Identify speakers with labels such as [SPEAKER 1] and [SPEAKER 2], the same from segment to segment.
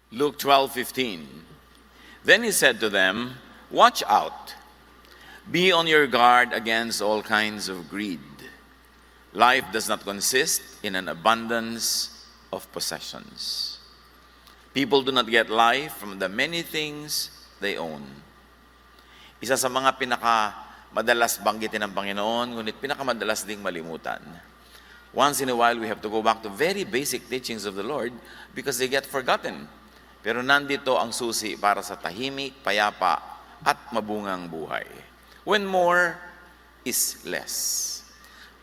[SPEAKER 1] Luke 12:15. Then he said to them, "Watch out. Be on your guard against all kinds of greed. Life does not consist in an abundance of possessions." People do not get life from the many things they own. Isa sa mga madalas banggitin ng Panginoon, ngunit pinakamadalas ding malimutan. Once in a while, we have to go back to very basic teachings of the Lord because they get forgotten. Pero nandito ang susi para sa tahimik, payapa, at mabungang buhay. When more is less.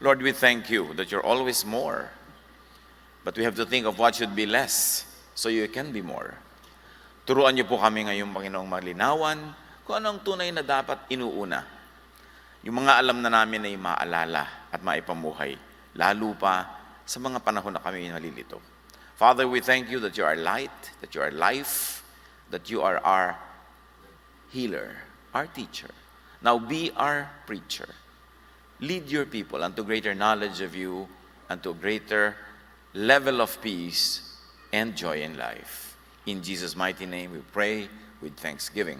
[SPEAKER 1] Lord, we thank you that you're always more. But we have to think of what should be less so you can be more. Turuan niyo po kami ngayong Panginoong malinawan kung anong tunay na dapat inuuna. Yung mga alam na namin ay maalala at maipamuhay, lalo pa sa mga panahon na kami nalilito. Father, we thank you that you are light, that you are life, that you are our healer, our teacher. Now be our preacher. Lead your people unto greater knowledge of you, unto greater level of peace and joy in life. In Jesus' mighty name we pray with thanksgiving.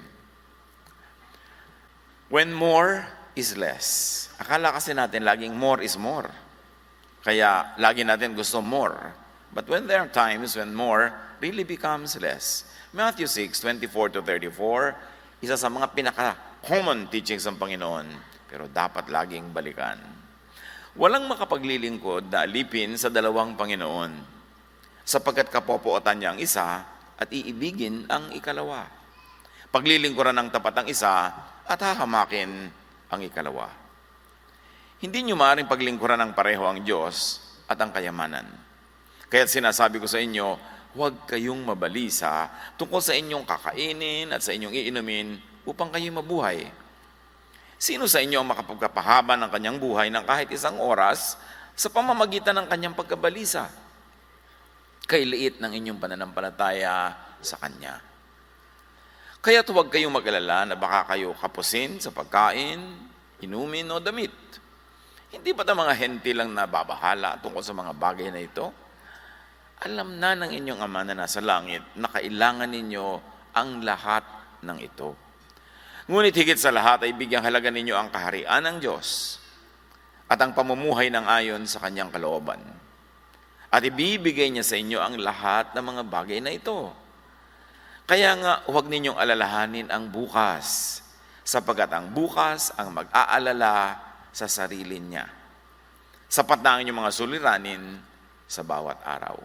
[SPEAKER 1] When more is less. Akala kasi natin laging more is more. Kaya lagi natin gusto more. But when there are times when more really becomes less. Matthew 6:24-34, isa sa mga pinaka-common teachings ng Panginoon, pero dapat laging balikan. Walang makapaglilingkod na alipin sa dalawang Panginoon, sapagkat kapopotan niya ang isa at iibigin ang ikalawa. Paglilingkuran ng tapat ang isa at hahamakin ang ikalawa. Hindi niyo maaaring paglingkuran ng pareho ang Diyos at ang kayamanan. Kaya sinasabi ko sa inyo, huwag kayong mabalisa tungkol sa inyong kakainin at sa inyong iinumin upang kayo mabuhay. Sino sa inyo ang makapagpapahaba ng kanyang buhay ng kahit isang oras sa pamamagitan ng kanyang pagkabalisa? Kay liit ng inyong pananampalataya sa Kanya. Kaya huwag kayong mag-alala na baka kayo kapusin sa pagkain, inumin o damit. Hindi ba ang mga henti lang nababahala tungkol sa mga bagay na ito? Alam na ng inyong Ama na nasa langit na kailangan ninyo ang lahat ng ito. Ngunit higit sa lahat ay bigyang halaga ninyo ang kaharian ng Diyos at ang pamumuhay ng ayon sa Kanyang kalooban. At ibibigay niya sa inyo ang lahat ng mga bagay na ito. Kaya nga, huwag ninyong alalahanin ang bukas, sapagkat ang bukas ang mag-aalala sa sarili niya. Sapat na ang inyong mga suliranin sa bawat araw.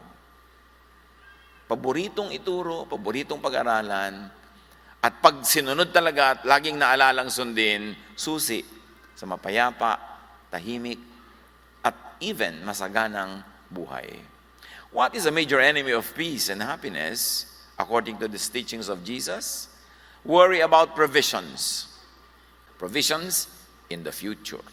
[SPEAKER 1] Paboritong ituro, paboritong pag-aralan, at pag sinunod talaga at laging naalalang sundin, susi sa mapayapa, tahimik, at even masaganang buhay. What is a major enemy of peace and happiness, according to the teachings of Jesus? Worry about provisions. Provisions in the future.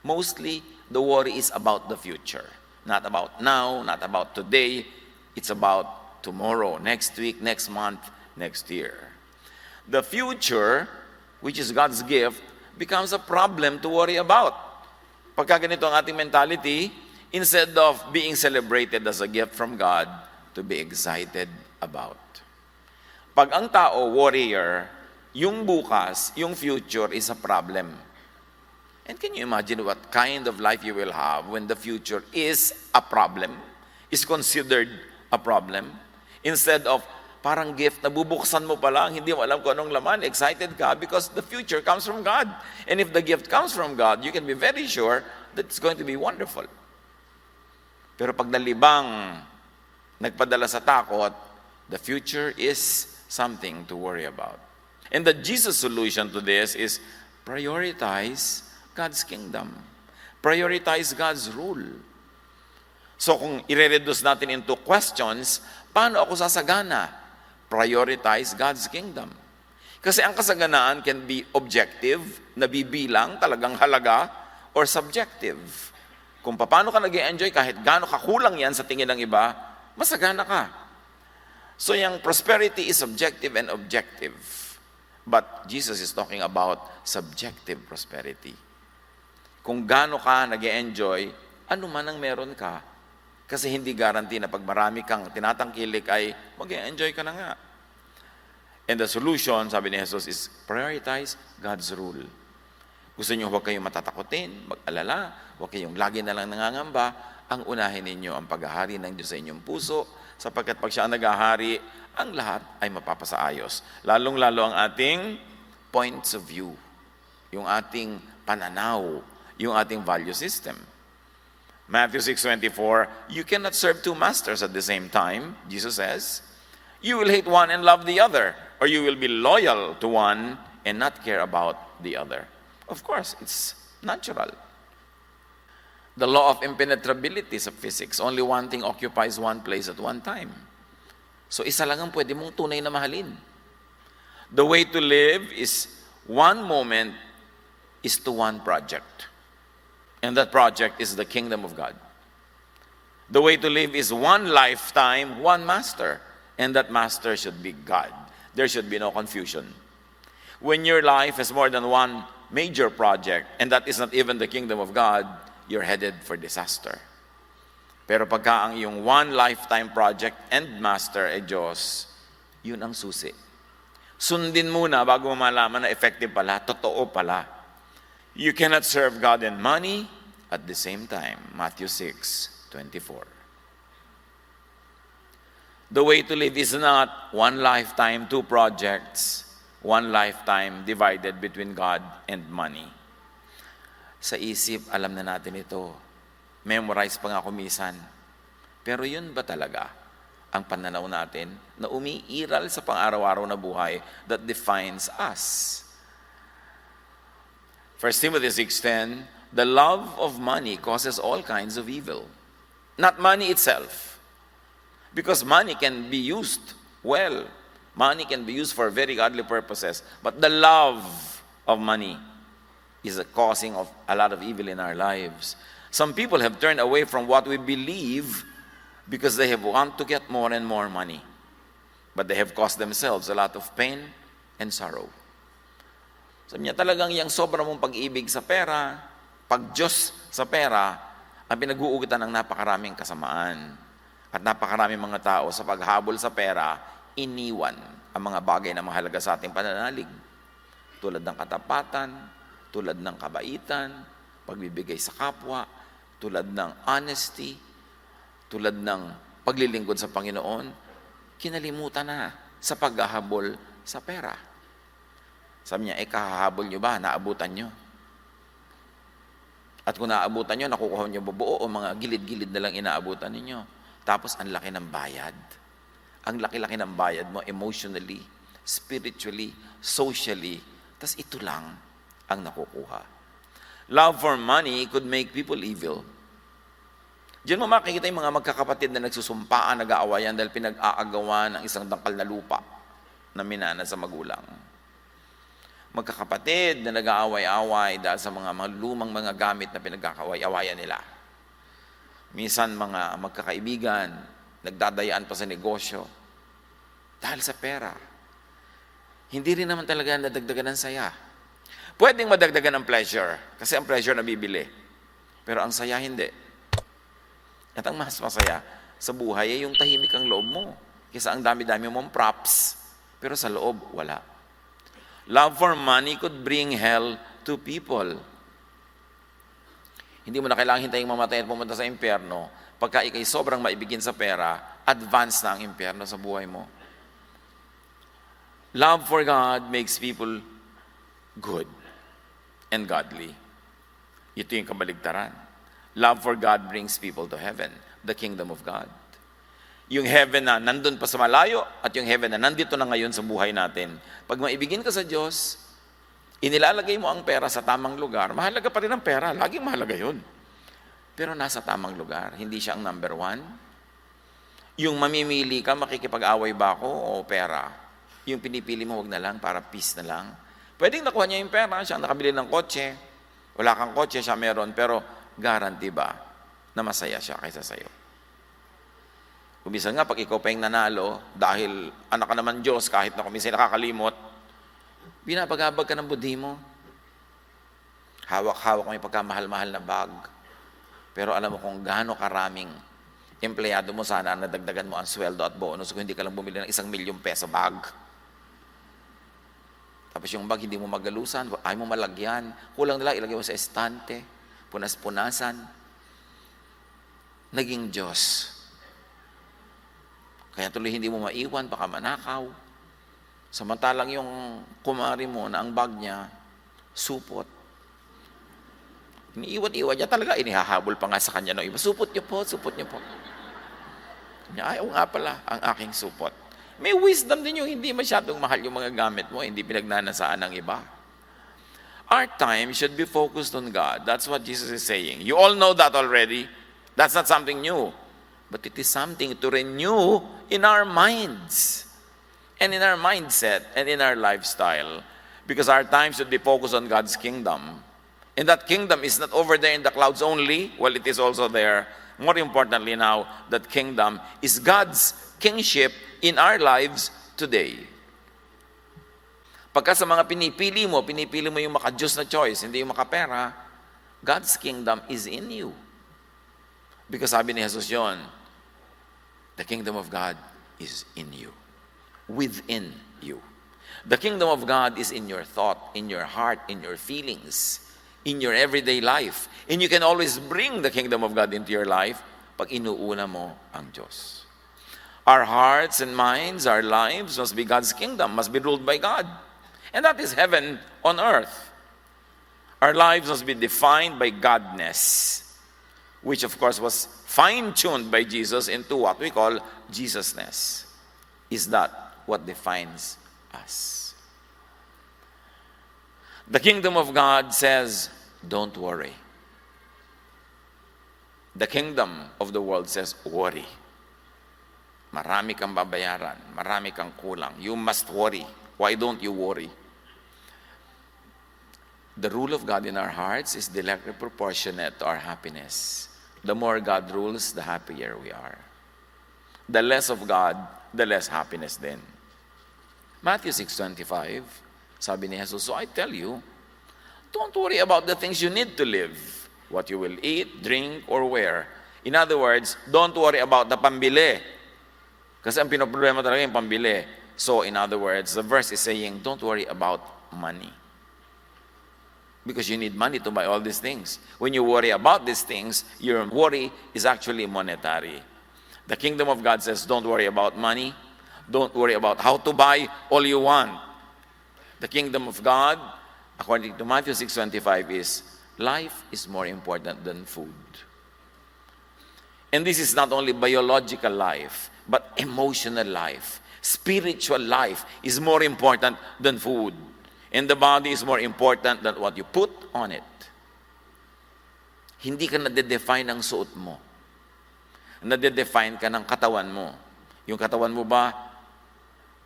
[SPEAKER 1] Mostly, the worry is about the future. Not about now, not about today. It's about tomorrow, next week, next month, next year. The future, which is God's gift, becomes a problem to worry about. Pagka ganito ang ating mentality, instead of being celebrated as a gift from God, to be excited about. Pag ang tao, warrior, yung bukas, yung future is a problem. And can you imagine what kind of life you will have when the future is a problem, is considered a problem? Instead of parang gift, nabubuksan mo pa lang, hindi mo alam kung anong laman, excited ka because the future comes from God. And if the gift comes from God, you can be very sure that it's going to be wonderful. Pero pag nalibang, nagpadala sa takot, the future is something to worry about. And the Jesus solution to this is prioritize God's kingdom. Prioritize God's rule. So kung i-reduce natin into questions, paano ako sasagana? Prioritize God's kingdom. Kasi ang kasaganaan can be objective, nabibilang, talagang halaga, or subjective. Kung paano ka nag-enjoy kahit gaano kakulang yan sa tingin ng iba, masagana ka. So yung prosperity is subjective and objective. But Jesus is talking about subjective prosperity. Kung gaano ka nag-enjoy, ano man ang meron ka, Kasi hindi guarantee na pag marami kang tinatangkilik ay mag-enjoy ka na nga. And the solution, sabi ni Jesus, is prioritize God's rule. Gusto niyo huwag kayong matatakotin, mag-alala, huwag kayong lagi na lang nangangamba, ang unahin ninyo ang paghahari ng Diyos sa inyong puso, sapagkat pag siya ang naghahari, ang lahat ay mapapasaayos. Lalong-lalo ang ating points of view, yung ating pananaw, yung ating value system. Matthew 6:24, you cannot serve two masters at the same time, Jesus says. You will hate one and love the other, or you will be loyal to one and not care about the other. Of course, it's natural. The law of impenetrability sa physics, only one thing occupies one place at one time. So isa lang ang pwede mong tunay na mahalin. The way to live is one moment is to one project. And that project is the kingdom of God. The way to live is one lifetime, one master. And that master should be God. There should be no confusion. When your life has more than one major project, and that is not even the kingdom of God, you're headed for disaster. Pero pagka ang iyong one lifetime project and master ay Diyos, yun ang susi. Sundin muna bago mo malaman na effective pala, totoo pala. You cannot serve God and money at the same time. Matthew 6:24. The way to live is not one lifetime, two projects, one lifetime divided between God and money. Sa isip, alam na natin ito. Memorize pa nga kumisan. Pero yun ba talaga ang pananaw natin na umiiral sa pang-araw-araw na buhay that defines us? 1 Timothy 6:10, the love of money causes all kinds of evil. Not money itself. Because money can be used well. Money can be used for very godly purposes. But the love of money is a causing of a lot of evil in our lives. Some people have turned away from what we believe because they have want to get more and more money. But they have caused themselves a lot of pain and sorrow. Sabi niya, talagang yung sobra mong pag-ibig sa pera, pag-Diyos sa pera, ang pinag-uugitan ng napakaraming kasamaan. At napakaraming mga tao sa paghabol sa pera, iniwan ang mga bagay na mahalaga sa ating pananalig. Tulad ng katapatan, tulad ng kabaitan, pagbibigay sa kapwa, tulad ng honesty, tulad ng paglilingkod sa Panginoon, kinalimutan na sa paghahabol sa pera. Sabi niya, kahahabol nyo ba? Naabutan nyo? At kung naabutan nyo, nakukuha nyo bubuo o mga gilid-gilid na lang inaabutan ninyo. Tapos, ang laki ng bayad. Ang laki-laki ng bayad mo emotionally, spiritually, socially. Tapos ito lang ang nakukuha. Love for money could make people evil. Diyan mo makikita yung mga magkakapatid na nagsusumpaan, nag-aawayan dahil pinag-aagawan ng isang dangkal na lupa na minana sa magulang. Magkakapatid na nag-aaway-away dahil sa mga lumang mga gamit na pinagkakaway-awayan nila. Minsan mga magkakaibigan, nagdadayaan pa sa negosyo dahil sa pera. Hindi rin naman talaga nadagdagan ng saya. Pwedeng madagdagan ng pleasure, kasi ang pleasure nabibili. Pero ang saya hindi. At ang mas masaya sa buhay ay yung tahimik ang loob mo. Kaysa ang dami-dami mong props, pero sa loob, wala. Love for money could bring hell to people. Hindi mo na kailangan hintayin mamatay at pumunta sa impyerno. Pagka ikay sobrang maibigin sa pera, advance na ang impyerno sa buhay mo. Love for God makes people good and godly. Ito yung kabaligtaran. Love for God brings people to heaven, the kingdom of God. Yung heaven na nandun pa sa malayo at yung heaven na nandito na ngayon sa buhay natin. Pag maibigin ka sa Diyos, inilalagay mo ang pera sa tamang lugar, mahalaga pa rin ang pera. Laging mahalaga yun. Pero nasa tamang lugar. Hindi siya ang number one. Yung mamimili ka, makikipag-away ba ako o pera? Yung pinipili mo, wag na lang, para peace na lang. Pwedeng nakuha niya yung pera, siya nakabili ng kotse. Wala kang kotse, siya meron. Pero guarantee ba na masaya siya kaysa sa'yo? Kumisan nga, pag ikaw pa yung nanalo, dahil anak ka naman Diyos, kahit na kumisan nakakalimot, binabagabag ka ng budhi mo. Hawak-hawak mo yung pagkamahal-mahal na bag. Pero alam mo kung gaano karaming empleyado mo, sana nadagdagan mo ang sweldo at bonus kung hindi ka lang bumili ng 1,000,000 peso bag. Tapos yung bag hindi mo magalusan, ay mo malagyan, kulang nila, ilagay mo sa estante, punas-punasan. Naging Diyos. Kaya tuloy hindi mo maiwan, baka manakaw. Samantalang yung kumari mo na ang bag niya, supot. Iniiwan-iwan niya talaga, inihahabol pa nga sa kanya ng iba. Supot niyo po, supot niyo po. Ay, oo nga pala, ang aking supot. May wisdom din yung hindi masyadong mahal yung mga gamit mo, hindi pinagnanasaan ng iba. Our time should be focused on God. That's what Jesus is saying. You all know that already. That's not something new. But it is something to renew in our minds and in our mindset and in our lifestyle. Because our time should be focused on God's kingdom. And that kingdom is not over there in the clouds only. Well, it is also there. More importantly now, that kingdom is God's kingship in our lives today. Pagka sa mga pinipili mo yung maka-Diyos na choice, hindi yung makapera, God's kingdom is in you. Because sabi ni Jesus yun, the kingdom of God is in you. Within you. The kingdom of God is in your thought, in your heart, in your feelings, in your everyday life. And you can always bring the kingdom of God into your life pag inuuna mo ang Diyos. Our hearts and minds, our lives must be God's kingdom, must be ruled by God. And that is heaven on earth. Our lives must be defined by Godness, which of course was fine-tuned by Jesus into what we call Jesusness. Is that what defines us? The kingdom of God says, don't worry. The kingdom of the world says, worry. Marami kang babayaran, marami kang kulang. You must worry. Why don't you worry? The rule of God in our hearts is directly proportionate to our happiness. The more God rules, the happier we are. The less of God, the less happiness then. Matthew 6:25, sabi ni Jesus, so I tell you, don't worry about the things you need to live, what you will eat, drink, or wear. In other words, don't worry about the pambili. Kasi ang pinoproblema talaga yung pambili. So, in other words, the verse is saying, don't worry about money. Because you need money to buy all these things. When you worry about these things, your worry is actually monetary. The kingdom of God says, don't worry about money. Don't worry about how to buy all you want. The kingdom of God, according to Matthew 6:25, is life is more important than food. And this is not only biological life, but emotional life. Spiritual life is more important than food. And the body is more important than what you put on it. Hindi ka nade-define ng suot mo. Nade-define ka ng katawan mo. Yung katawan mo ba,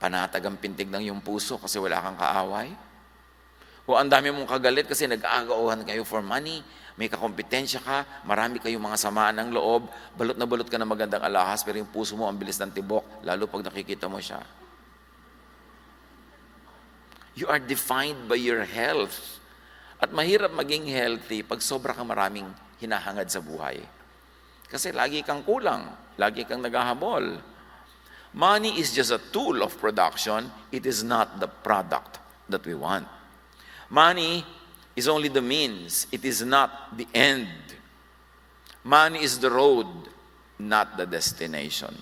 [SPEAKER 1] panatag ang pintig ng yung puso kasi wala kang kaaway? O ang dami mong kagalit kasi nag-aagawan kayo for money, may kakompetensya ka, marami kayong mga samaan ng loob, balot na balot ka ng magandang alahas, pero yung puso mo ang bilis ng tibok, lalo pag nakikita mo siya. You are defined by your health. At mahirap maging healthy pag sobra kang maraming hinahangad sa buhay. Kasi lagi kang kulang, lagi kang naghahabol. Money is just a tool of production, it is not the product that we want. Money is only the means. It is not the end. Money is the road, not the destination.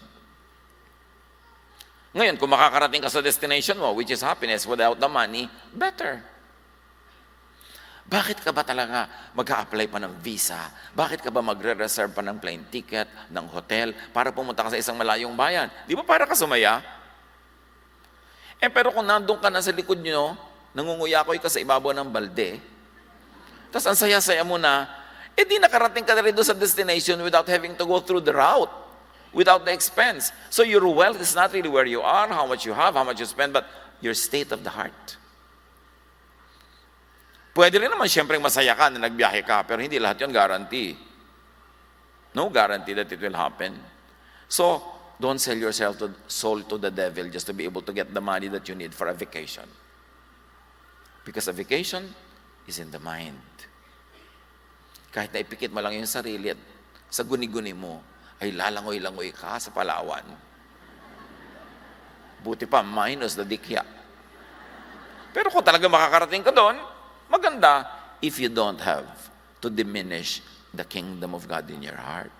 [SPEAKER 1] Ngayon, kung makakarating ka sa destination mo, which is happiness, without the money, better. Bakit ka ba talaga mag-a-apply pa ng visa? Bakit ka ba magre-reserve pa ng plane ticket, ng hotel, para pumunta ka sa isang malayong bayan? Di ba para ka sumaya? Pero kung nandun ka na sa likod nyo, nangunguyakoy ka sa ibabaw ng balde, tapos ang saya-saya mo na, di nakarating ka na rin doon sa destination without having to go through the route, without the expense. So your wealth is not really where you are, how much you have, how much you spend, but your state of the heart. Pwede rin naman siyempre masaya ka na nagbiyahe ka, pero hindi lahat yun guarantee. No guarantee that it will happen. So, don't sell your soul to the devil just to be able to get the money that you need for a vacation. Because a vacation is in the mind. Kahit na ipikit mo lang yung sarili at sa guni-guni mo, ay lalangoy-langoy ka sa Palawan. Buti pa, minus the dikya. Pero kung talaga makakarating ka doon, maganda if you don't have to diminish the kingdom of God in your heart.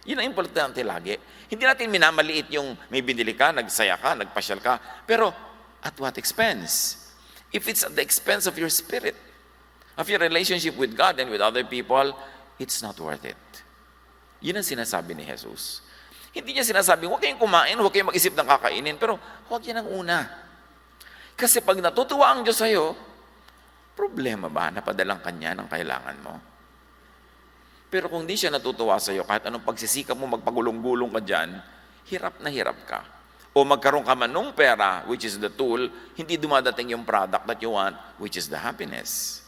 [SPEAKER 1] Yun ang importante lagi. Hindi natin minamaliit yung may binili ka, nagsaya ka, nagpasyal ka. Pero at what expense? If it's at the expense of your spirit, of your relationship with God and with other people, it's not worth it. Yun ang sinasabi ni Jesus. Hindi niya sinasabi, huwag kayong kumain, huwag kayong mag-isip ng kakainin, pero huwag yan ang una. Kasi pag natutuwa ang Diyos sa'yo, problema ba na padalang Kanya ng kailangan mo? Pero kung di siya natutuwa sa'yo, kahit anong pagsisikap mo, magpagulong-gulong ka dyan, hirap na hirap ka. O magkaroon ka man ng pera, which is the tool, hindi dumadating yung product that you want, which is the happiness.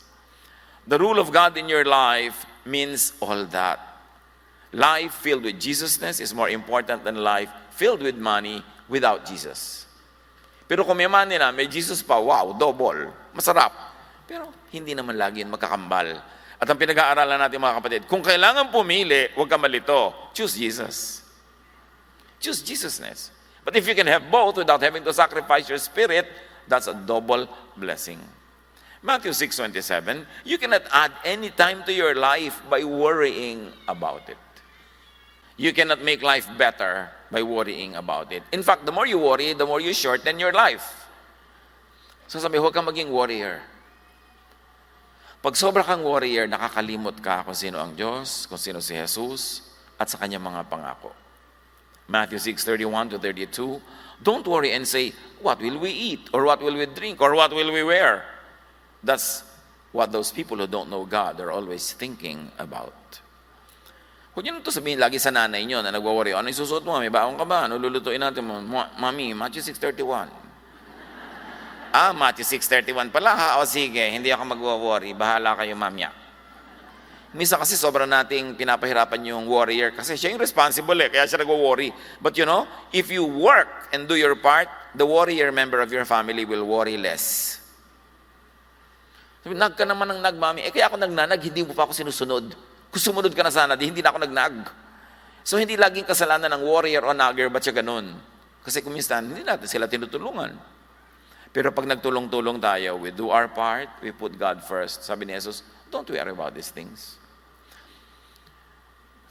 [SPEAKER 1] The rule of God in your life means all that. Life filled with Jesusness is more important than life filled with money without Jesus. Pero kung may money na, may Jesus pa, wow, double, masarap. Pero hindi naman lagi yun magkakambal. At ang pinag-aaralan natin mga kapatid, kung kailangan pumili, huwag ka malito. Choose Jesus. Choose Jesusness. But if you can have both without having to sacrifice your spirit, that's a double blessing. Matthew 6:27, you cannot add any time to your life by worrying about it. You cannot make life better by worrying about it. In fact, the more you worry, the more you shorten your life. So sabi, huwag kang maging warrior. Pag sobra kang warrior, nakakalimot ka kung sino ang Diyos, kung sino si Jesus, at sa kanyang mga pangako. Matthew 6:31-32, don't worry and say, what will we eat? Or what will we drink? Or what will we wear? That's what those people who don't know God are always thinking about. Huwag nyo na ito sabihin lagi sa nanay nyo na nagwaworry, ano yung susuot mo? May baong ka ba? Ano lulutuin natin mo? Mami, Matthew 6:31. Matthew 6:31 pala ha? O sige, hindi ako magwaworry. Bahala kayo mamya. Misa kasi sobrang nating pinapahirapan yung warrior kasi siya yung responsible kaya siya nagwo-worry. But you know, if you work and do your part, the warrior member of your family will worry less. Nag ka naman ng nag, mami. Kaya ako nagnanag, hindi mo pa ako sinusunod. Kung sumunod ka na sana, hindi na ako nagnag. So hindi laging kasalanan ng warrior o nagger, ba't siya ganun? Kasi kung minsan, hindi natin sila tinutulungan. Pero pag nagtulong-tulong tayo, we do our part, we put God first. Sabi ni Jesus, don't worry about these things.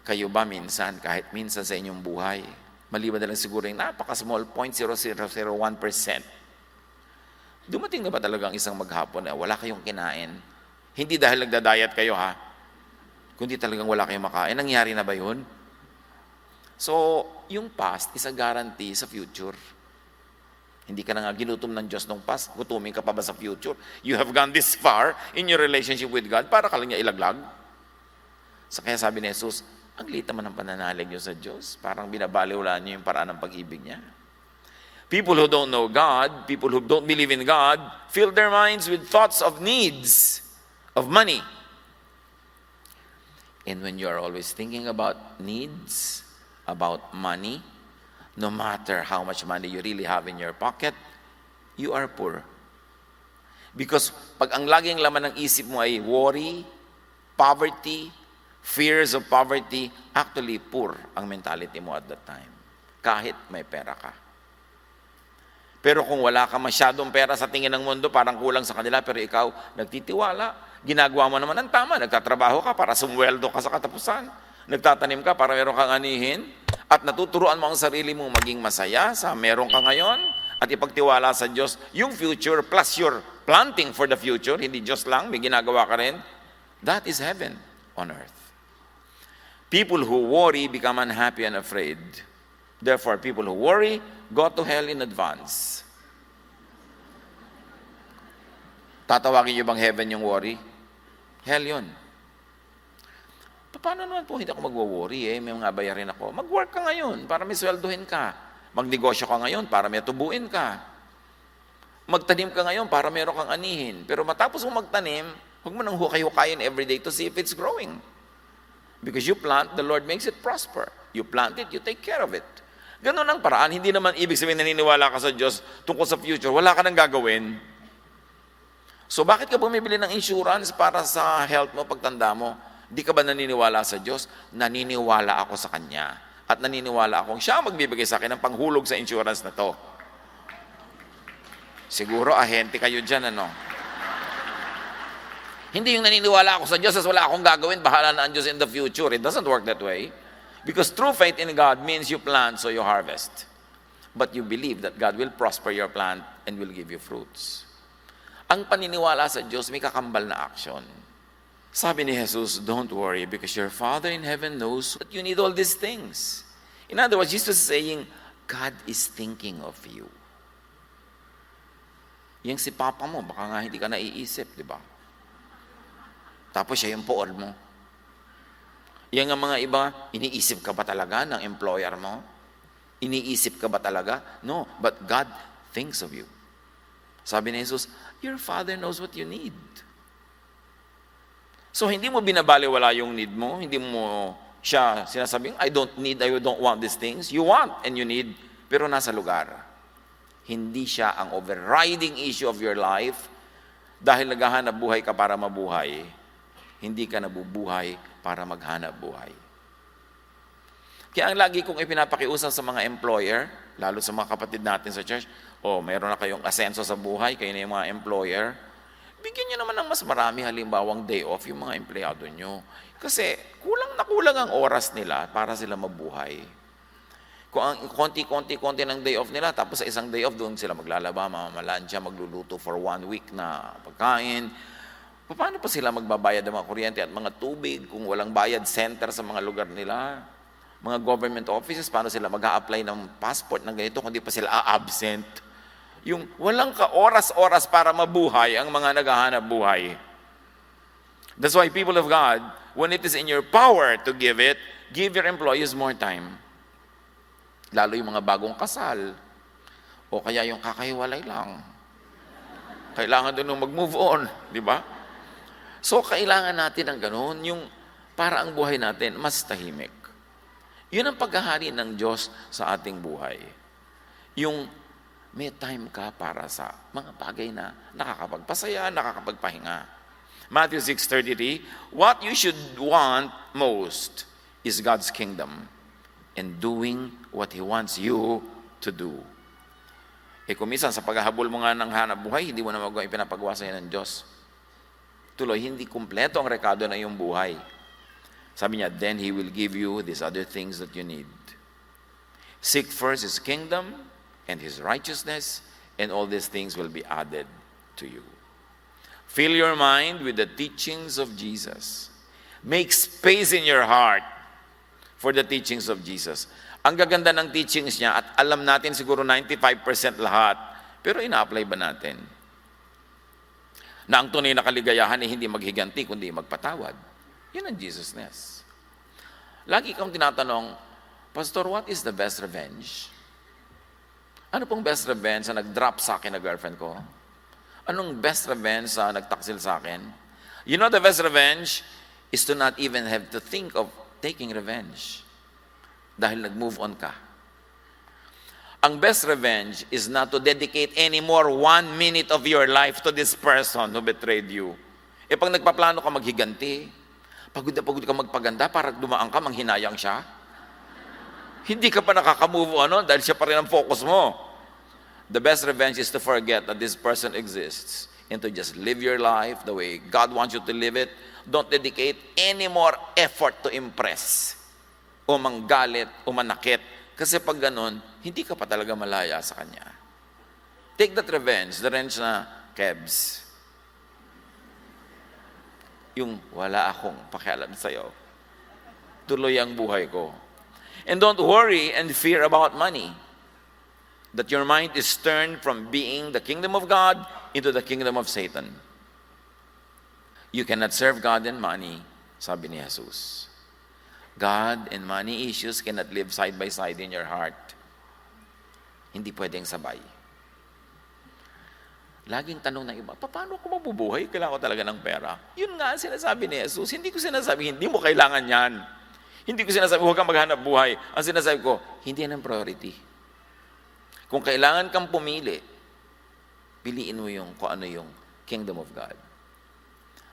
[SPEAKER 1] Kayo ba minsan, kahit minsan sa inyong buhay, maliban na lang siguro yung napaka-small, 0.0001%, dumating na ba talagang isang maghapon na wala kayong kinain? Hindi dahil nagda-diet kayo ha, kundi talagang wala kayong makain. Nangyari na ba yun? So, yung past is a guarantee sa future. Hindi ka na nga ginutom ng Diyos nung past, gutumin ka pa ba sa future? You have gone this far in your relationship with God para ka lang niya ilaglag. So, kaya sabi ni Jesus, ang liit naman ng pananalig niyo sa Diyos. Parang binabaliwala niyo yung paraan ng pag-ibig niya. People who don't know God, people who don't believe in God, fill their minds with thoughts of needs, of money. And when you are always thinking about needs, about money, no matter how much money you really have in your pocket, you are poor. Because pag ang laging laman ng isip mo ay worry, poverty, fears of poverty, actually poor ang mentality mo at that time. Kahit may pera ka. Pero kung wala ka masyadong pera sa tingin ng mundo, parang kulang sa kanila, pero ikaw nagtitiwala, ginagawa mo naman ang tama, nagtatrabaho ka para sumweldo ka sa katapusan, nagtatanim ka para meron kang anihin, at natuturuan mo ang sarili mo maging masaya sa meron ka ngayon, at ipagtiwala sa Diyos yung future plus your planting for the future, hindi Diyos lang, may ginagawa ka rin, that is heaven on earth. People who worry become unhappy and afraid. Therefore, people who worry go to hell in advance. Tatawagin niyo bang heaven yung worry? Hell yun. Paano naman po hindi ako magwo-worry may mga bayarin ako. Mag-work ka ngayon para may sweldohin ka. Magnegosyo ka ngayon para may tubuin ka. Magtanim ka ngayon para meron kang anihin. Pero matapos mong magtanim, huwag mo nang hukay-hukayin every day to see if it's growing. Because you plant, the Lord makes it prosper. You plant it, you take care of it. Ganun ang paraan. Hindi naman ibig sabihin naniniwala ka sa Diyos tungkol sa future. Wala ka nang gagawin. So bakit ka bumibili ng insurance para sa health mo pagtanda mo? Di ka ba naniniwala sa Diyos? Naniniwala ako sa Kanya. At naniniwala akong siya ang magbibigay sa akin ng panghulog sa insurance na to. Siguro, ahente kayo dyan, ano? Hindi yung naniniwala ako sa Diyos, as wala akong gagawin, bahala na ang Diyos in the future. It doesn't work that way. Because true faith in God means you plant so you harvest. But you believe that God will prosper your plant and will give you fruits. Ang paniniwala sa Diyos may kakambal na action. Sabi ni Jesus, don't worry because your Father in heaven knows that you need all these things. In other words, Jesus is saying, God is thinking of you. Yung si Papa mo, baka nga hindi ka naiisip, di ba? Tapos siya yung poor mo. Yung mga iba, iniisip ka ba talaga ng employer mo? Iniisip ka ba talaga? No, but God thinks of you. Sabi ni Jesus, your Father knows what you need. So, hindi mo binabaliwala yung need mo. Hindi mo siya sinasabing, I don't want these things. You want and you need, pero nasa lugar. Hindi siya ang overriding issue of your life dahil naghahanap buhay ka para mabuhay. Hindi ka nabubuhay para maghanap buhay. Kaya ang lagi kong ipinapakiusap sa mga employer, lalo sa mga kapatid natin sa church, mayroon na kayong asenso sa buhay, kayo na yung mga employer, bigyan nyo naman ng mas marami halimbawang day off yung mga empleyado nyo. Kasi kulang ang oras nila para sila mabuhay. Kung ang konti ng day off nila, tapos sa isang day off doon sila maglalaba, mamamalansya, magluluto for 1 week na pagkain. Paano pa sila magbabayad ng mga kuryente at mga tubig kung walang bayad center sa mga lugar nila? Mga government offices, paano sila mag-a-apply ng passport ng ganito kung di pa sila absent? Yung walang ka-oras-oras para mabuhay ang mga naghahanap buhay. That's why people of God, when it is in your power to give it, give your employees more time. Lalo yung mga bagong kasal. O kaya yung kakahiwalay lang. Kailangan doon mag-move on, di ba? So, kailangan natin ng ganun, yung para ang buhay natin mas tahimik. Yun ang paghahari ng Diyos sa ating buhay. Yung may time ka para sa mga bagay na nakakapagpasaya, nakakapagpahinga. Matthew 6:33, what you should want most is God's kingdom and doing what He wants you to do. Kung minsan sa paghahabol mo nga ng hanap buhay, hindi mo na magawa ipinapagawa sa'yo ng Diyos. Tuloy, hindi kumpleto ang rekado na iyong buhay. Sabi niya, then He will give you these other things that you need. Seek first His kingdom and His righteousness, and all these things will be added to you. Fill your mind with the teachings of Jesus. Make space in your heart for the teachings of Jesus. Ang gaganda ng teachings niya, at alam natin siguro 95% lahat, pero ina-apply ba natin? Na ang tunay na kaligayahan ay hindi maghiganti, kundi magpatawad. Yun ang Jesusness. Lagi kang tinatanong, Pastor, what is the best revenge? Ano pong best revenge sa nag-drop sa akin na girlfriend ko? Anong best revenge sa nagtaksil sa akin? You know the best revenge is to not even have to think of taking revenge. Dahil nag-move on ka. Ang best revenge is not to dedicate anymore 1 minute of your life to this person who betrayed you. Pag nagpaplano ka maghiganti, pagod na pagod ka magpaganda para dumaan ka, manghinayang siya. Hindi ka pa nakaka-move on dahil siya pa rin ang focus mo. The best revenge is to forget that this person exists and to just live your life the way God wants you to live it. Don't dedicate any more effort to impress o manggalit o manakit. Kasi pag ganun, hindi ka pa talaga malaya sa Kanya. Take that revenge, the revenge na Kebs. Yung wala akong pakialam sa'yo. Tuloy ang buhay ko. And don't worry and fear about money. That your mind is turned from being the kingdom of God into the kingdom of Satan. You cannot serve God and money, sabi ni Jesus. God and money issues cannot live side by side in your heart. Hindi pwedeng sabay. Laging tanong ng iba, paano ako mabubuhay? Kailangan ko talaga ng pera. Yun nga ang sinasabi ni Jesus. Hindi ko sinasabi, hindi mo kailangan yan. Hindi ko sinasabi, huwag kang maghanap buhay. Ang sinasabi ko, hindi yan ang priority. Kung kailangan kang pumili, piliin mo yung kung ano yung kingdom of God.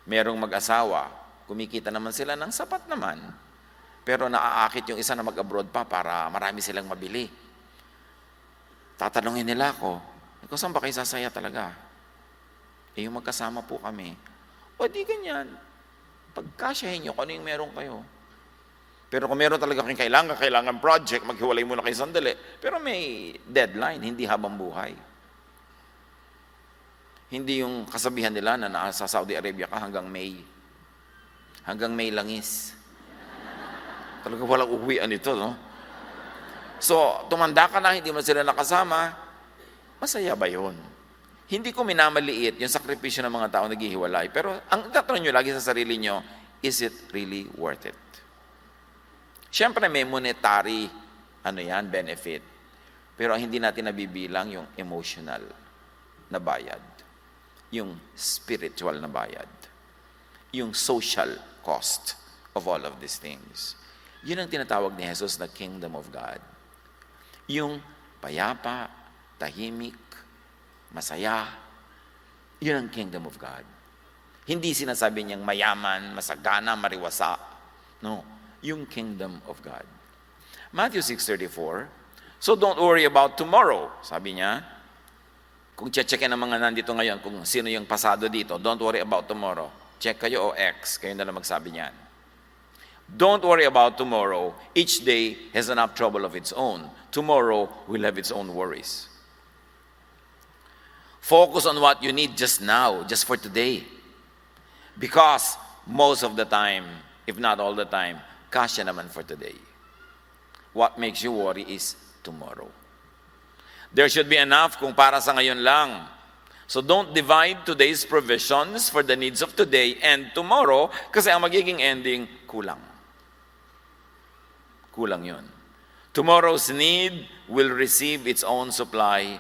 [SPEAKER 1] Merong mag-asawa, Kumikita naman sila ng sapat naman. Pero naaakit yung isa na mag-abroad pa para marami silang mabili. Tatanungin nila ako, saan ba kayo sasaya talaga? Yung magkasama po kami. O di ganyan. Pagkasyahin nyo kung ano yung meron kayo. Pero kung meron talaga kayong kailangan project, maghiwalay muna kayo sandali. Pero may deadline, hindi habang buhay. Hindi yung kasabihan nila na nasa Saudi Arabia ka hanggang May. Hanggang May langis. Talaga walang uwian ito, no? So, tumanda ka na, hindi mo sila nakasama, masaya ba yun? Hindi ko minamaliit yung sakripisyo ng mga tao naghihiwalay. Pero ang tatanong nyo lagi sa sarili nyo, is it really worth it? Siyempre may monetary benefit. Pero ang hindi natin nabibilang yung emotional na bayad. Yung spiritual na bayad. Yung social cost of all of these things. Yun ang tinatawag ni Jesus na kingdom of God. Yung payapa, tahimik, masaya, yun ang kingdom of God. Hindi sinasabi niyang mayaman, masagana, mariwasa. No, yung kingdom of God. Matthew 6:34, so don't worry about tomorrow. Sabi niya, kung check-checkin ang mga nandito ngayon, kung sino yung pasado dito, don't worry about tomorrow. Check kayo o X, kayo na lang magsabi niyan. Don't worry about tomorrow. Each day has enough trouble of its own. Tomorrow will have its own worries. Focus on what you need just now, just for today. Because most of the time, if not all the time, kasya naman for today. What makes you worry is tomorrow. There should be enough kung para sa ngayon lang. So don't divide today's provisions for the needs of today and tomorrow kasi ang magiging ending, kulang. Kulang yun. Tomorrow's need will receive its own supply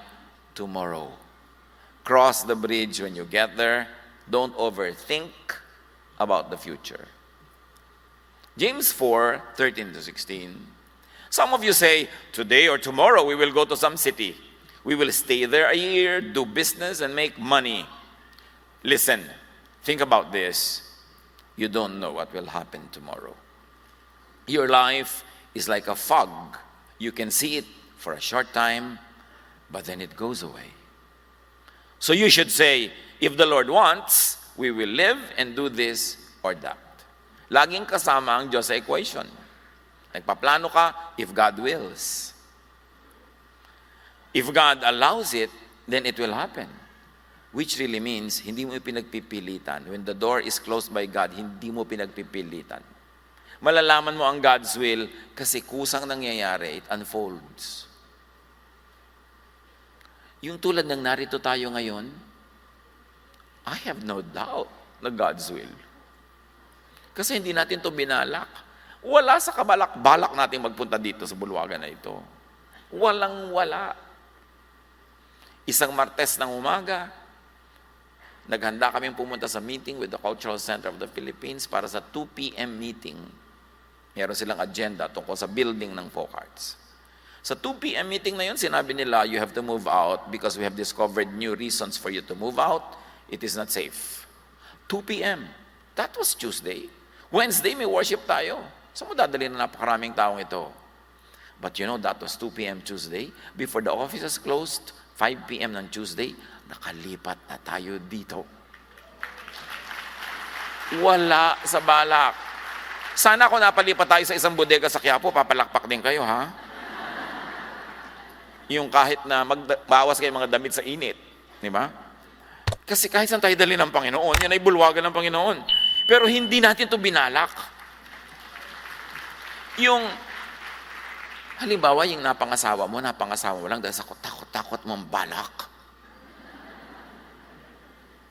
[SPEAKER 1] tomorrow. Cross the bridge when you get there. Don't overthink about the future. James 4:13-16. Some of you say, today or tomorrow we will go to some city. We will stay there a year, do business, and make money. Listen, think about this. You don't know what will happen tomorrow. Your life is like a fog. You can see it for a short time, but then it goes away. So you should say, if the Lord wants, we will live and do this or that. Laging kasama ang Diyos sa equation. Nagpaplano ka, if God wills. If God allows it, then it will happen. Which really means, hindi mo pinagpipilitan. When the door is closed by God, hindi mo pinagpipilitan. Malalaman mo ang God's will kasi kusang nangyayari, it unfolds. Yung tulad ng narito tayo ngayon, I have no doubt na God's will. Kasi hindi natin to binalak. Wala sa kabalak-balak natin magpunta dito sa bulwagan na ito. Walang-wala. Isang Martes ng umaga, naghanda kaming pumunta sa meeting with the Cultural Center of the Philippines para sa 2 p.m. meeting. Meron silang agenda tungkol sa building ng folk arts. Sa 2 p.m. meeting na yun, sinabi nila, you have to move out because we have discovered new reasons for you to move out. It is not safe. 2 p.m. That was Tuesday. Wednesday, may worship tayo. Saan mo dadali na napakaraming taong ito? But you know, that was 2 p.m. Tuesday. Before the offices closed, 5 p.m. ng Tuesday, nakalipat na tayo dito. Wala sa balak. Sana kung napalipat tayo sa isang bodega sa Quiapo, papalakpak din kayo, ha? Yung kahit na magbawas kayo mga damit sa init. Di ba? Kasi kahit saan tayo dali ng Panginoon, yan ay bulwagan ng Panginoon. Pero hindi natin ito binalak. Yung, halimbawa, yung napangasawa mo lang dahil sa takot-takot mong balak.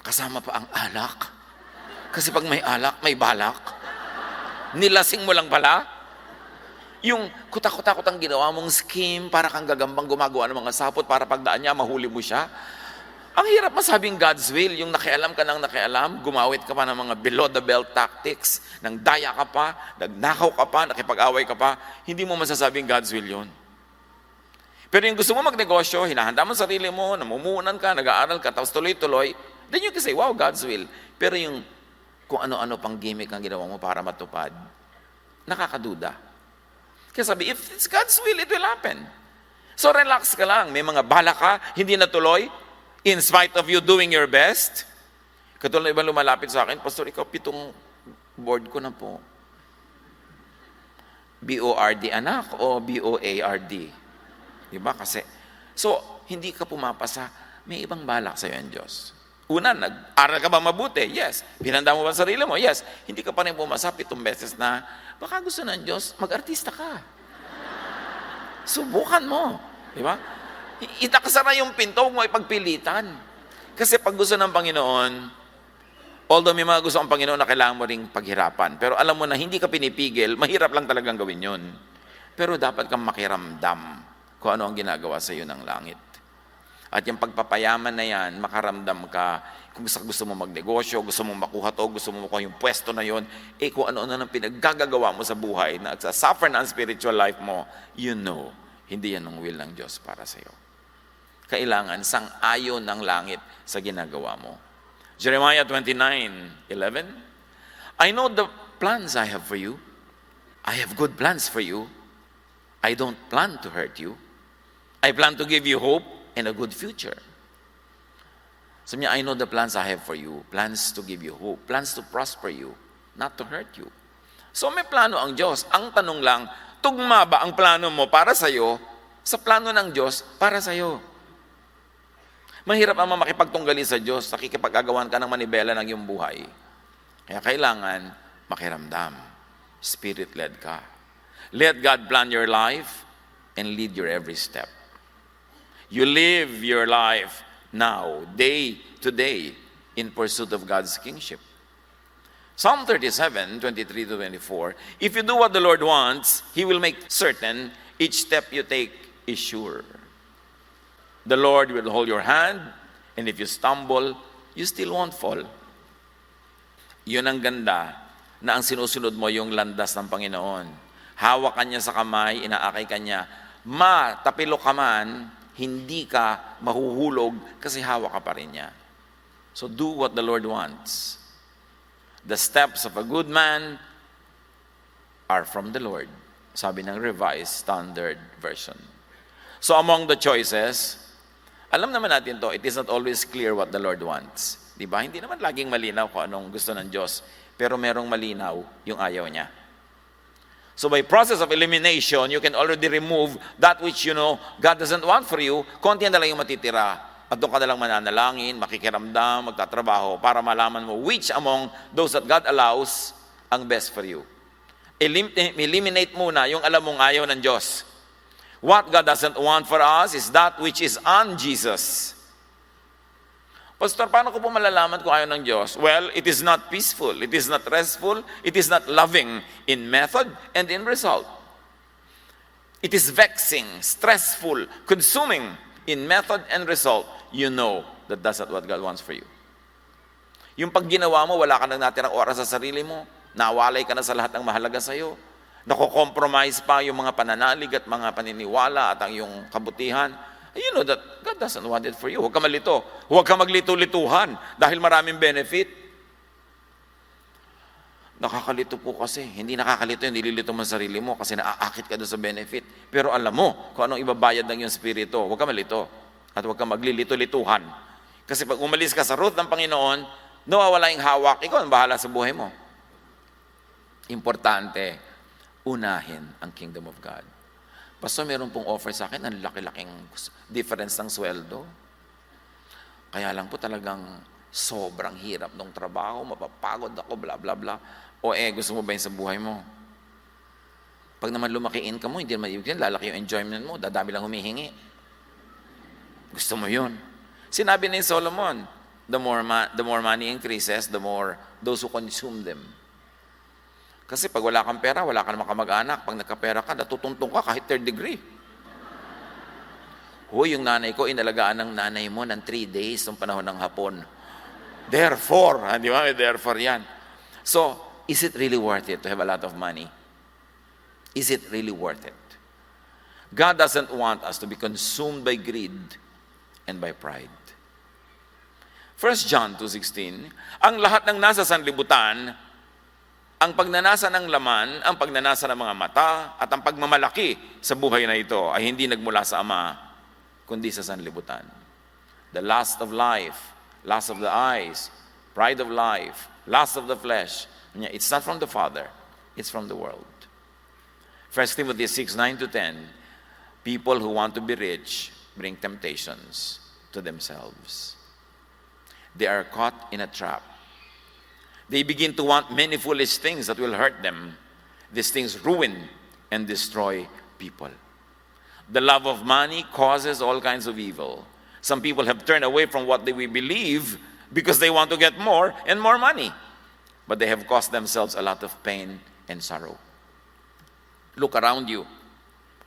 [SPEAKER 1] Kasama pa ang alak. Kasi pag may alak, may balak. Nilasing mo lang pala. Yung kutakot-takot ang ginawa mong scheme para kang gagambang gumagawa ng mga sapot para pagdaan niya, mahuli mo siya. Ang hirap masabing God's will, yung nakialam ka ng nakialam, gumawit ka pa ng mga below-the-belt tactics, nang daya ka pa, nagnakaw ka pa, nakipag-away ka pa, hindi mo masasabing God's will yun. Pero yung gusto mo magnegosyo, hinahanda mo sarili mo, namumuunan ka, nag-aaral ka, tapos tuloy-tuloy, then you can say, wow, God's will. Pero yung kung ano-ano pang gimmick ang ginawa mo para matupad, nakakaduda. Kaya sabi, if it's God's will, it will happen. So relax ka lang. May mga bala ka, hindi natuloy, in spite of you doing your best. Katulad ibang lumalapit sa akin, Pastor, ikaw 7 board ko na po. B-O-R-D anak o B-O-A-R-D? Diba? Kasi, so, hindi ka pumapasa, may ibang balak sa'yo ang Diyos. Una, nag-aral ka ba mabuti? Yes. Pinanda mo ba ang sarili mo? Yes. Hindi ka pa rin pumasa 7 beses na, baka gusto ng Diyos, mag-artista ka. Subukan mo. Diba? Itakasa na yung pinto, huwag mo ipagpilitan. Kasi pag gusto ng Panginoon, although may mga gusto ang Panginoon na kailangan mo ring paghirapan, pero alam mo na hindi ka pinipigil, mahirap lang talagang gawin yun. Pero dapat kang makiramdam kung ano ang ginagawa sa iyo ng langit. At yung pagpapayaman na yan, makaramdam ka, kung gusto mo magnegosyo, gusto mo makuha to, gusto mo makuha yung pwesto na yon, kung ano-ano nang pinaggagawa mo sa buhay, na sa suffer na ang spiritual life mo, you know, hindi yan ang will ng Diyos para sa iyo. Kailangan sang-ayon ng langit sa ginagawa mo. Jeremiah 29:11, I know the plans I have for you. I have good plans for you. I don't plan to hurt you. I plan to give you hope and a good future. Sabi niya, I know the plans I have for you. Plans to give you hope. Plans to prosper you, not to hurt you. So may plano ang Diyos. Ang tanong lang, tugma ba ang plano mo para sa'yo sa plano ng Diyos para sa'yo? Mahirap naman makipagtunggali sa Diyos, nakikipag-agawan ka ng manibela ng iyong buhay. Kaya kailangan makiramdam. Spirit-led ka. Let God plan your life and lead your every step. You live your life now, day to day, in pursuit of God's kingship. Psalm 37:23-24, if you do what the Lord wants, He will make certain each step you take is sure. The Lord will hold your hand, and if you stumble, you still won't fall. Yun ang ganda, na ang sinusunod mo yung landas ng Panginoon. Hawak ka niya sa kamay, inaakay ka niya. Matapilo ka man, hindi ka mahuhulog kasi hawak ka pa rin niya. So do what the Lord wants. The steps of a good man are from the Lord. Sabi ng Revised Standard Version. So among the choices, alam naman natin to, it is not always clear what the Lord wants. Diba? Hindi naman laging malinaw kung anong gusto ng Diyos. Pero merong malinaw yung ayaw niya. So by process of elimination, you can already remove that which you know God doesn't want for you. Konti na lang yung matitira. At doon ka na lang mananalangin, makikiramdam, magtatrabaho para malaman mo which among those that God allows ang best for you. Eliminate muna yung alam mong ayaw ng Diyos. What God doesn't want for us is that which is on Jesus. Pastor, paano ko po malalaman kung ayaw ng Diyos? Well, it is not peaceful, it is not restful, it is not loving in method and in result. It is vexing, stressful, consuming in method and result. You know that that's not what God wants for you. Yung pag ginawa mo, wala ka nang natirang oras sa sarili mo, nawalay ka na sa lahat ng mahalaga sa iyo, nako-compromise pa yung mga pananalig at mga paniniwala at ang iyong kabutihan, you know that God doesn't want it for you. Huwag ka malito. Huwag ka maglito-lituhan dahil maraming benefit. Nakakalito po kasi. Hindi nakakalito yung nililito mo sa sarili mo kasi naaakit ka doon sa benefit. Pero alam mo kung anong ibabayad ng iyong spirito. Huwag ka malito. At huwag ka maglilito-lituhan. Kasi pag umalis ka sa root ng Panginoon, nawawala yung hawak. Ikaw ang bahala sa buhay mo. Importante, unahin ang kingdom of God. Pastor, meron pong offer sa akin, ang laki-laking difference ng sweldo. Kaya lang po talagang sobrang hirap ng trabaho, mapapagod ako, bla bla bla. O gusto mo ba yun sa buhay mo? Pag naman lumaki income mo, hindi naman ibig sabihin, lalaki yung enjoyment mo, dadami lang humihingi. Gusto mo yun. Sinabi ni Solomon, the more money increases, the more those who consume them. Kasi pag wala kang pera, wala ka naman kamag-anak. Pag nagkapera ka, natutuntong ka kahit 3rd degree. Hoy, yung nanay ko, inalagaan ng nanay mo ng 3 days nung panahon ng hapon. Therefore, di ba? Therefore yan. So, is it really worth it to have a lot of money? Is it really worth it? God doesn't want us to be consumed by greed and by pride. 1 John 2:16, ang lahat ng nasa sanlibutan, ang pagnanasa ng laman, ang pagnanasa ng mga mata, at ang pagmamalaki sa buhay na ito ay hindi nagmula sa Ama, kundi sa sanlibutan. The lust of life, lust of the eyes, pride of life, lust of the flesh, it's not from the Father, it's from the world. 1 Timothy 6:9-10, people who want to be rich bring temptations to themselves. They are caught in a trap. They begin to want many foolish things that will hurt them. These things ruin and destroy people. The love of money causes all kinds of evil. Some people have turned away from what they believe because they want to get more and more money. But they have caused themselves a lot of pain and sorrow. Look around you,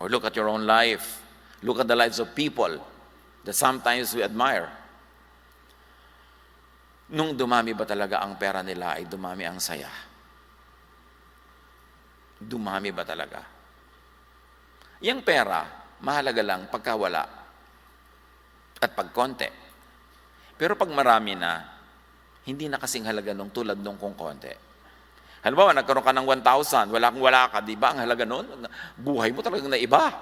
[SPEAKER 1] or look at your own life. Look at the lives of people that sometimes we admire. Nung dumami ba talaga ang pera nila ay dumami ang saya? Dumami ba talaga? Yang pera, mahalaga lang pagkawala at pagkonti. Pero pag marami na, hindi na kasing halaga nung tulad nung kung konti. Halimbawa, nagkaroon ka ng 1,000, wala ka, di ba? Ang halaga nun, buhay mo talagang naiba.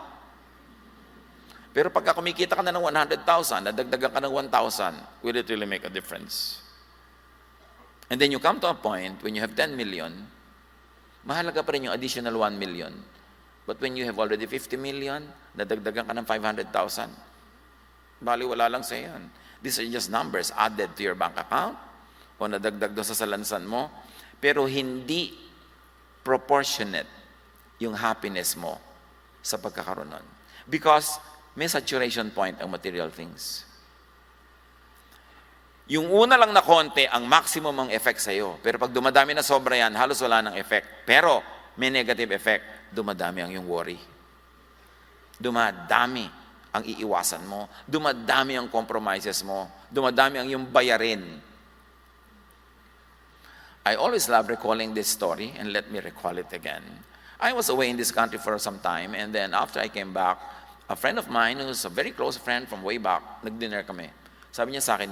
[SPEAKER 1] Pero pagka kumikita ka na ng 100,000, nadagdagan ka ng 1,000, will it really make a difference? And then you come to a point when you have 10 million, mahalaga pa rin yung additional 1 million. But when you have already 50 million, nadagdagan ka ng 500,000, bali wala lang sa yan. These are just numbers added to your bank account o nadagdag doon sa salansan mo, pero hindi proportionate yung happiness mo sa pagkakaroon nun. Because may saturation point ang material things. Yung una lang na konti, ang maximum ang effect sa'yo. Pero pag dumadami na sobra yan, halos wala ng effect. Pero may negative effect, dumadami ang yung worry. Dumadami ang iiwasan mo. Dumadami ang compromises mo. Dumadami ang yung bayarin. I always love recalling this story, and let me recall it again. I was away in this country for some time, and then after I came back, a friend of mine, who's a very close friend from way back, nag-dinner kami. Sabi niya sa akin,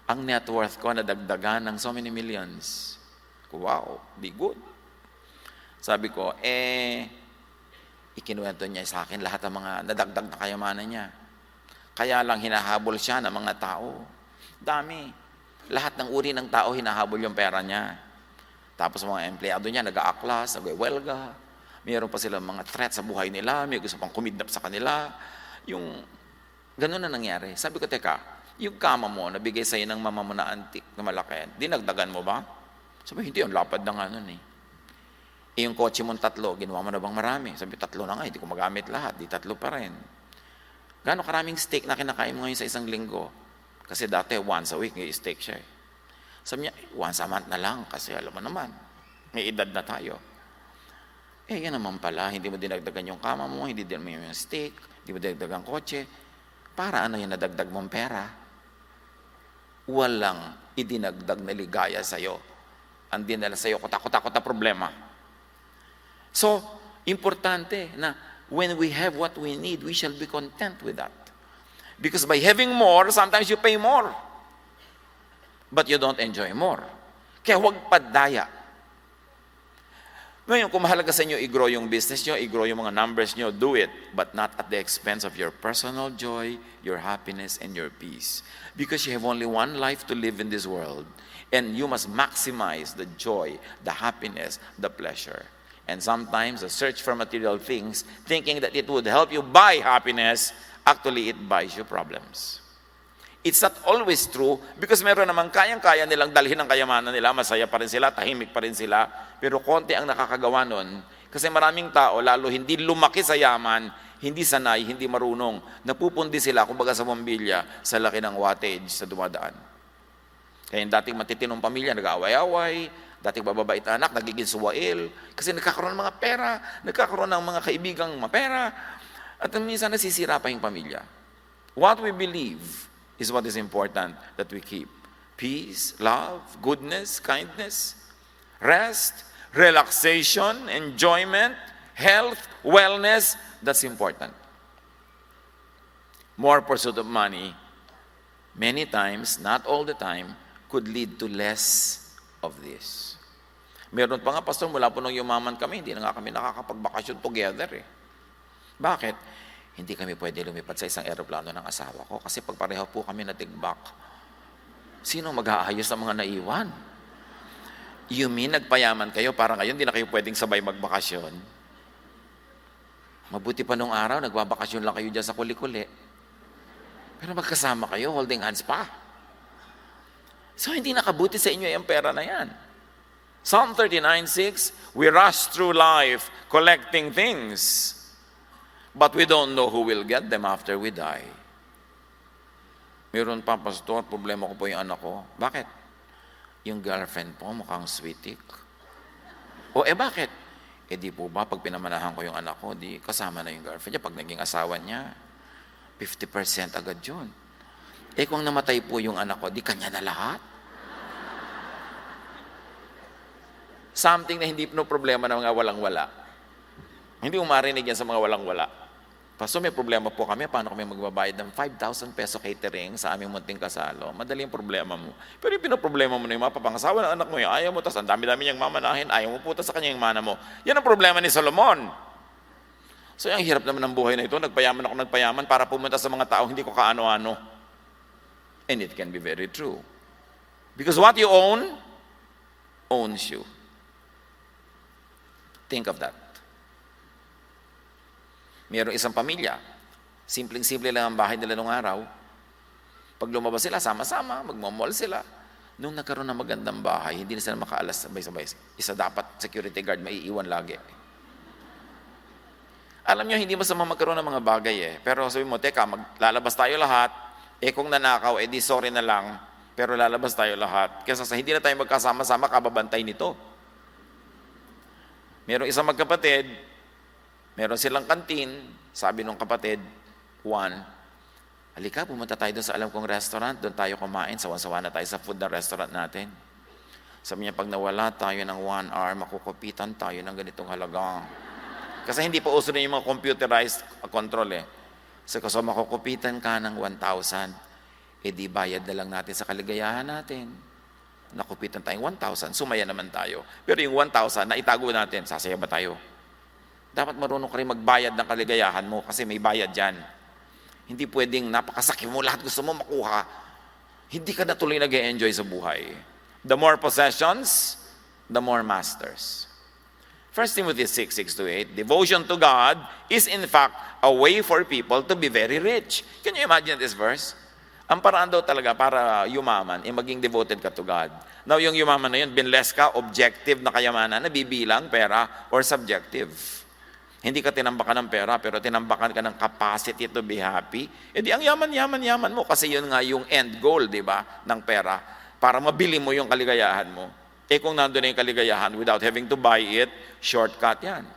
[SPEAKER 1] ang net worth ko nadagdagan ng so many millions. Wow, di good. Sabi ko, ikinuwento niya sa akin lahat ng mga nadagdag na kayamanan niya. Kaya lang hinahabol siya ng mga tao. Dami. Lahat ng uri ng tao hinahabol yung pera niya. Tapos mga empleyado niya nag-aaklas, nag-welga. Mayroon pa silang mga threat sa buhay nila, may gusto pang kumidnap sa kanila. Yung ganun na nangyari. Sabi ko, teka, yung kama mo, nabigay sa'yo ng mama mo na antik na malaki, dinagdagan mo ba? Sabi, hindi, ang lapad na nga nun eh. Yung kotse mong 3, ginawa mo na bang marami? Sabi, 3 na nga, hindi ko magamit lahat, di 3 pa rin. Gano'ng karaming steak na kinakain mo ngayon sa isang linggo? Kasi dati, once a week, may steak siya eh. Sabi niya, once a month na lang, kasi alam mo naman, may edad na tayo. Yan naman pala, hindi mo dinagdagan yung kama mo, hindi din mo yung steak, hindi mo dinagdagan kotse. Para ano yung nadagdag mong pera? Walang idinagdag na ligaya sa'yo. Ang dinala sa'yo, kutakot-takot na problema. So, importante na when we have what we need, we shall be content with that. Because by having more, sometimes you pay more. But you don't enjoy more. Kaya huwag padaya. Ngayon, kung mahalaga sa inyo, i-grow yung business nyo, i-grow yung mga numbers nyo, do it. But not at the expense of your personal joy, your happiness, and your peace. Because you have only one life to live in this world. And you must maximize the joy, the happiness, the pleasure. And sometimes, the search for material things, thinking that it would help you buy happiness, actually it buys you problems. It's not always true because meron namang kayang-kaya nilang dalhin ang kayamanan nila, masaya pa rin sila, tahimik pa rin sila, pero konti ang nakakagawa nun. Kasi maraming tao, lalo hindi lumaki sa yaman, hindi sanay, hindi marunong, napupundi sila, kumbaga sa bombilya, sa laki ng wattage sa dumadaan. Kaya yung dating matitinong pamilya, nag-aaway-away, dating bababait na anak, nagiging suwail, kasi nagkakaroon ng mga pera, nagkakaroon ng mga kaibigang mapera, at minsan nasisira pa yung pamilya. What we believe is what is important that we keep. Peace, love, goodness, kindness, rest, relaxation, enjoyment, health, wellness, that's important. More pursuit of money many times, not all the time, could lead to less of this. Meron pa nga, Pastor, mula po nung yumaman kami, hindi na nga kami nakakapagbakasyon together eh. Bakit? Hindi kami pwede lumipat sa isang eroplano ng asawa ko kasi pag pareho po kami natigbak, sino mag-aayos sa mga naiwan? You mean, nagpayaman kayo para ngayon hindi na kayo pwedeng sabay magbakasyon? Mabuti pa nung araw, nagbabakasyon lang kayo dyan sa kuli-kuli. Pero magkasama kayo, holding hands pa. So, hindi nakabuti sa inyo yung pera na yan. Psalm 39:6, we rush through life collecting things, but we don't know who will get them after we die. Meron pa, Pastor, problema ko po yung anak ko. Bakit? Yung girlfriend po mukhang sweetik. Bakit? Di po ba, pag pinamanahan ko yung anak ko, di kasama na yung girlfriend niya. Pag naging asawa niya, 50% agad yun. Kung namatay po yung anak ko, di kanya na lahat? Something na hindi no problema ng mga walang-wala. Hindi mo marinig yan sa mga walang-wala. Pastor, may problema po kami. Paano kami magbabayad ng 5,000 peso catering sa aming munting kasalo? Madali yung problema mo. Pero yung pinoproblema mo na yung mapapangasawa ng anak mo, yung ayaw mo, tas ang dami-dami niyang mamanahin, ayaw mo puta sa kanya yung mana mo. Yan ang problema ni Solomon. So, yung hirap naman ng buhay na ito, nagpayaman para pumunta sa mga tao, hindi ko kaano-ano. And it can be very true. Because what you own, owns you. Think of that. Mayroong isang pamilya, simpleng-simple lang ang bahay nila nung araw. Pag lumabas sila, sama-sama, magmamall sila. Nung nagkaroon ng magandang bahay, hindi na sila makaalas sabay-sabay. Isa dapat security guard, maiiwan lagi. Alam nyo, hindi masama magkaroon ng mga bagay eh. Pero sabi mo, teka, lalabas tayo lahat. Kung nanakaw, di sorry na lang. Pero lalabas tayo lahat. Kaya sa hindi na tayo magkasama-sama, kababantay nito. Merong isang magkapatid, meron silang kantin, sabi nung kapatid, Juan, halika, pumunta tayo doon sa alam kong restaurant, doon tayo kumain, sawan-sawa na tayo sa food ng restaurant natin. Sabi niya, pag nawala tayo ng 1 hour, makukupitan tayo ng ganitong halaga. Kasi hindi pa uso na yung mga computerized control eh. So makukupitan ka ng 1,000, di bayad na lang natin sa kaligayahan natin. Nakupitan tayong 1,000, sumaya naman tayo. Pero yung 1,000 na itago natin, sasaya ba tayo? Dapat marunong ka rin magbayad ng kaligayahan mo kasi may bayad dyan. Hindi pwedeng napakasakit mo, lahat gusto mo makuha. Hindi ka na tuloy nag-e-enjoy sa buhay. The more possessions, the more masters. 1 Timothy 6:6-8, devotion to God is in fact a way for people to be very rich. Can you imagine this verse? Ang paraan daw talaga para yumaman, maging devoted ka to God. Now, yung yumaman na yun, binless ka, objective na kayamanan, nabibilang pera, or subjective. Hindi ka tinambakan ng pera, pero tinambakan ka ng capacity to be happy. Di ang yaman mo, kasi yun nga yung end goal, di ba, ng pera, para mabili mo yung kaligayahan mo. Kung nandun na yung kaligayahan, without having to buy it, shortcut yan.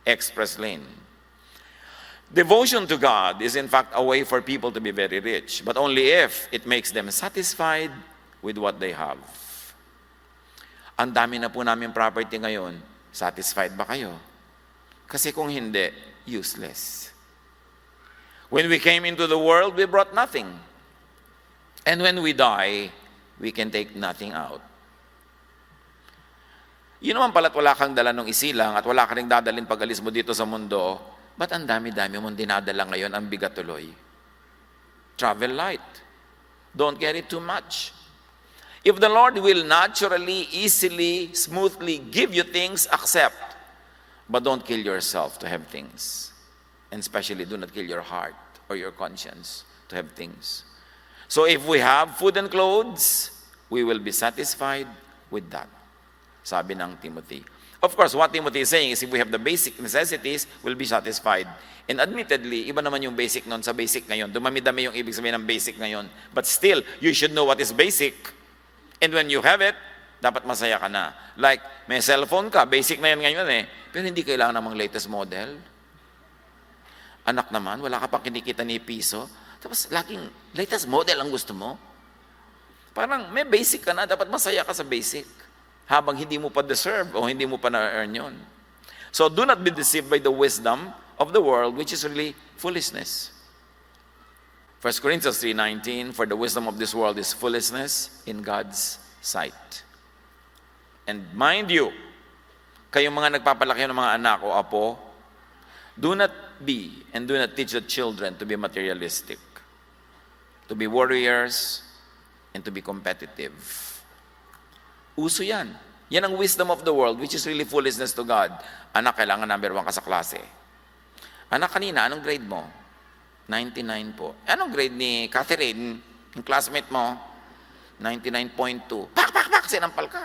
[SPEAKER 1] Express lane. Devotion to God is in fact a way for people to be very rich, but only if it makes them satisfied with what they have. Ang dami na po namin property ngayon, satisfied ba kayo? Kasi kung hindi, useless. When we came into the world, we brought nothing. And when we die, we can take nothing out. Yun naman pala't wala kang dala ng isilang at wala ka ring dadalhin pag alis mo dito sa mundo, ba't ang dami-dami mong dinadala ngayon, ang bigat tuloy? Travel light. Don't carry too much. If the Lord will naturally, easily, smoothly give you things, accept. But don't kill yourself to have things. And especially do not kill your heart or your conscience to have things. So if we have food and clothes, we will be satisfied with that. Sabi ng Timothy. Of course, what Timothy is saying is if we have the basic necessities, we'll be satisfied. And admittedly, iba naman yung basic nun sa basic ngayon. Dumami-dami yung ibig sabihin ng basic ngayon. But still, you should know what is basic. And when you have it, dapat masaya ka na. Like, may cellphone ka, basic na yan ngayon eh. Pero hindi kailangan namang latest model. Anak naman, wala ka pang kinikita ni piso. Tapos laging latest model ang gusto mo. Parang may basic ka na, dapat masaya ka sa basic. Habang hindi mo pa deserve o hindi mo pa na-earn yun. So do not be deceived by the wisdom of the world, which is really foolishness. 1 Corinthians 3:19, for the wisdom of this world is foolishness in God's sight. And mind you, kayong mga nagpapalaki ng mga anak o apo, do not be and do not teach the children to be materialistic, to be warriors, and to be competitive. Uso yan. Yan ang wisdom of the world, which is really foolishness to God. Anak, kailangan number 1 ka sa klase. Anak, kanina, anong grade mo? 99 po. Anong grade ni Catherine, yung classmate mo? 99.2. Pak! Sinampal ka.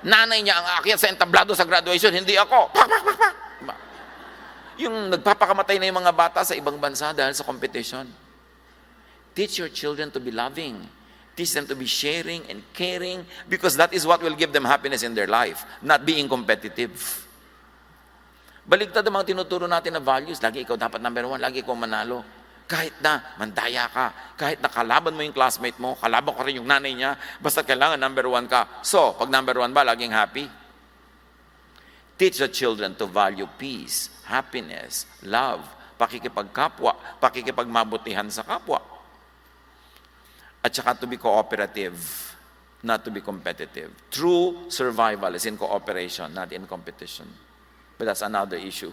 [SPEAKER 1] Nanay niya ang aakyat sa entablado sa graduation, hindi ako. Pak! Diba? Yung nagpapakamatay na yung mga bata sa ibang bansa dahil sa competition. Teach your children to be loving. Teach them to be sharing and caring, because that is what will give them happiness in their life, not being competitive. Baligtad ang mga tinuturo natin na values. Lagi ikaw dapat number 1, lagi ikaw manalo. Kahit na mandaya ka, kahit na kalaban mo yung classmate mo, kalaban ko rin yung nanay niya, basta kailangan number 1 ka. So, pag number 1 ba, laging happy? Teach the children to value peace, happiness, love, pakikipagkapwa, pakikipagmabutihan sa kapwa. At saka to be cooperative, not to be competitive. True survival is in cooperation, not in competition. But that's another issue.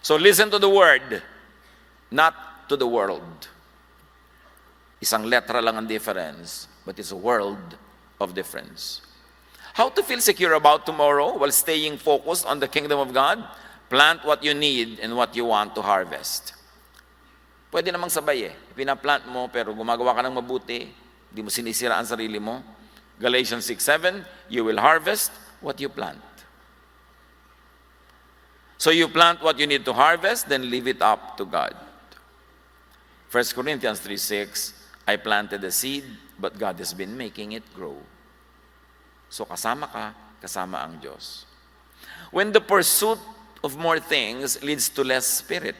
[SPEAKER 1] So listen to the word, not to the world. Isang letra lang ang difference, but it's a world of difference. How to feel secure about tomorrow while staying focused on the kingdom of God? Plant what you need and what you want to harvest. Pwede namang sabay Pinaplant mo pero gumagawa ka ng mabuti, di mo sinisira ang sarili mo. Galatians 6:7, you will harvest what you plant. So you plant what you need to harvest, then leave it up to God. 1 Corinthians 3:6, I planted the seed, but God has been making it grow. So kasama ka, kasama ang Diyos. When the pursuit of more things leads to less spirit,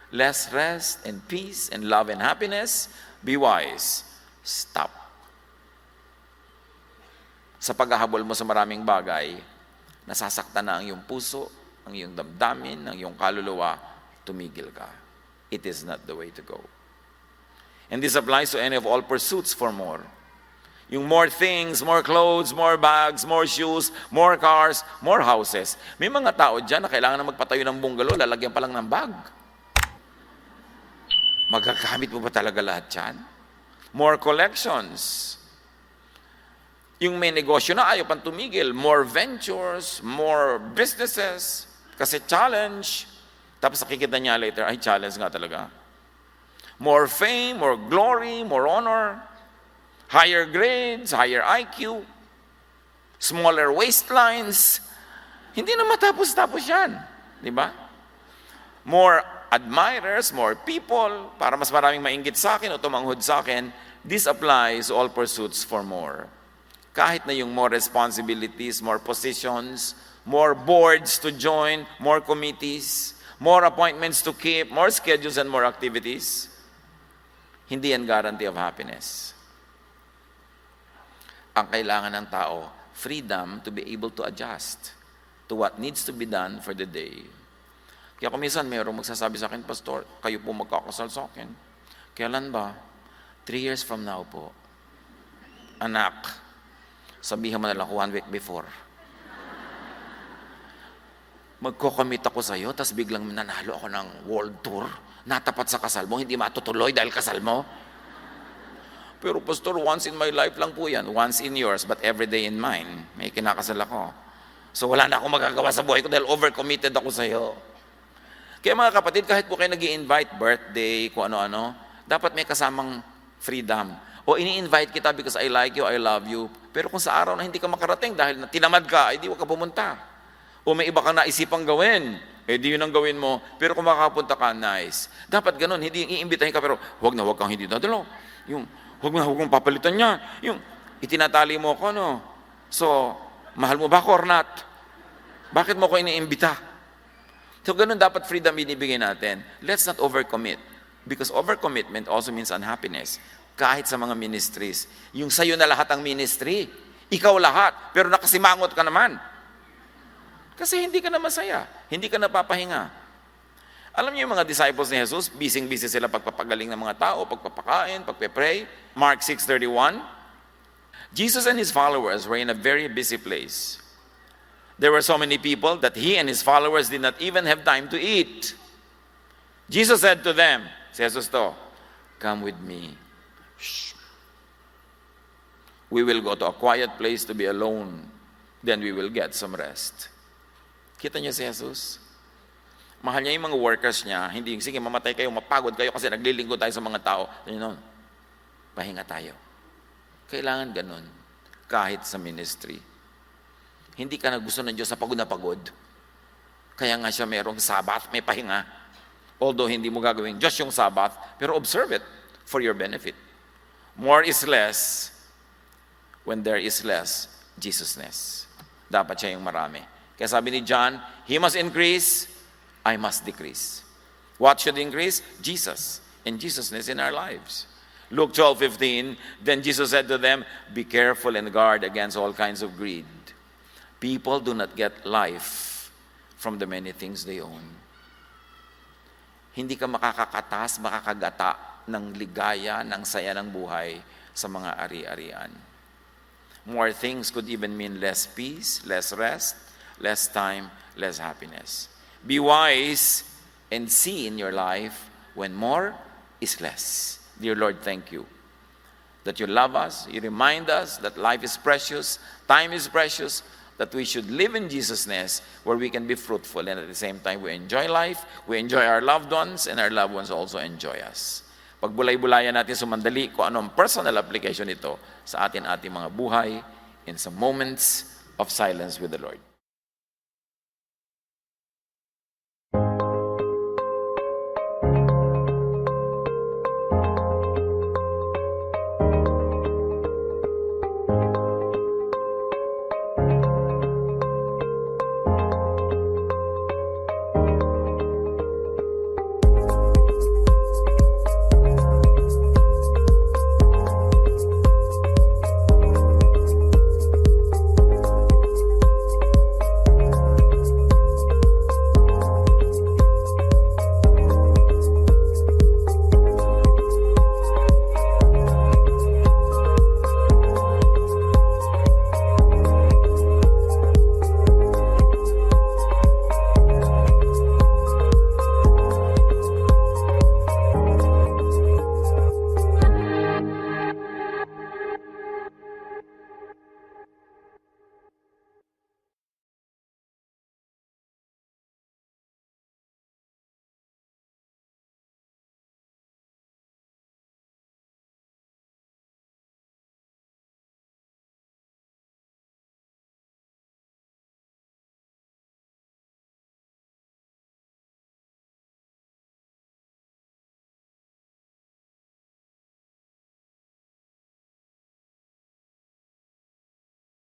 [SPEAKER 1] less rest and peace and love and happiness, be wise. Stop. Sa paghahabol mo sa maraming bagay, nasasaktan na ang iyong puso, ang iyong damdamin, ang iyong kaluluwa, tumigil ka. It is not the way to go. And this applies to any of all pursuits for more. Yung more things, more clothes, more bags, more shoes, more cars, more houses. May mga tao dyan na kailangan na magpatayo ng bungalow, lalagyan pa lang ng bag. Magagamit mo ba talaga lahat yan? More collections. Yung may negosyo na ayaw pang tumigil. More ventures, more businesses. Kasi challenge. Tapos nakikita niya later, ay challenge nga talaga. More fame, more glory, more honor. Higher grades, higher IQ. Smaller waistlines. Hindi na matapos-tapos yan. Di ba? More admirers, more people, para mas maraming mainggit sa akin o tumanghod sa akin. This applies to all pursuits for more. Kahit na yung more responsibilities, more positions, more boards to join, more committees, more appointments to keep, more schedules and more activities, hindi yan guarantee of happiness. Ang kailangan ng tao, freedom to be able to adjust to what needs to be done for the day. Kaya kung minsan mayroong magsasabi sa akin, Pastor, kayo po magkakasal sa akin. Kailan ba? 3 years from now po. Anak, sabihan mo na lang 1 week before. Magko-commit ako sa'yo, tapos biglang nanalo ako ng world tour, natapat sa kasal mo, hindi matutuloy dahil kasal mo. Pero Pastor, once in my life lang po yan. Once in yours, but every day in mine. May kinakasal ako. So wala na akong magagawa sa buhay ko dahil overcommitted ako sa'yo. Kaya mga kapatid, kahit po kayo nag-i-invite, birthday, kung ano-ano, dapat may kasamang freedom. O ini-invite kita because I like you, I love you. Pero kung sa araw na hindi ka makarating dahil tinamad ka, ay di wag ka pumunta. O may iba kang naisipang gawin, eh di yun ang gawin mo. Pero kung makakapunta ka, nice. Dapat ganun, hindi iimbitahin ka, pero wag na wag kang hindi dadalo. Yung, wag mong papalitan niya. Yung, itinatali mo ako, no? So, mahal mo ba ako or not? Bakit mo ko iniimbita? So, ganun dapat freedom binibigay natin. Let's not overcommit. Because overcommitment also means unhappiness. Kahit sa mga ministries. Yung sa'yo na lahat ang ministry. Ikaw lahat. Pero nakasimangot ka naman. Kasi hindi ka na masaya. Hindi ka napapahinga. Alam niyo yung mga disciples ni Jesus, busy sila pagpapagaling ng mga tao, pagpapakain, pagpe-pray. Mark 6:31. Jesus and his followers were in a very busy place. There were so many people that he and his followers did not even have time to eat. Jesus said to them, si Jesus to, "Come with me. Shh. We will go to a quiet place to be alone. Then we will get some rest." Kita niyo si Jesus? Mahal niya yung mga workers niya. Hindi yung, sige, mamatay kayo, mapagod kayo kasi naglilingkod tayo sa mga tao. Pahinga tayo. Kailangan ganun. Kahit sa ministry. Hindi ka na gusto ng Diyos na pagod. Kaya nga siya merong Sabbath, may pahinga. Although hindi mo gagawin just yung Sabbath, pero observe it for your benefit. More is less when there is less Jesusness. Dapat siya yung marami. Kaya sabi ni John, he must increase, I must decrease. What should increase? Jesus and Jesusness in our lives. Luke 12:15, then Jesus said to them, "Be careful and guard against all kinds of greed. People do not get life from the many things they own." Hindi ka makakagata ng ligaya, ng saya ng buhay sa mga ari-arian. More things could even mean less peace, less rest, less time, less happiness. Be wise and see in your life when more is less. Dear Lord, thank you that you love us. You remind us that life is precious, time is precious, that we should live in Jesusness where we can be fruitful and at the same time we enjoy life, we enjoy our loved ones, and our loved ones also enjoy us. Pagbulay-bulayan natin sumandali kung anong personal application nito sa ating mga buhay in some moments of silence with the Lord.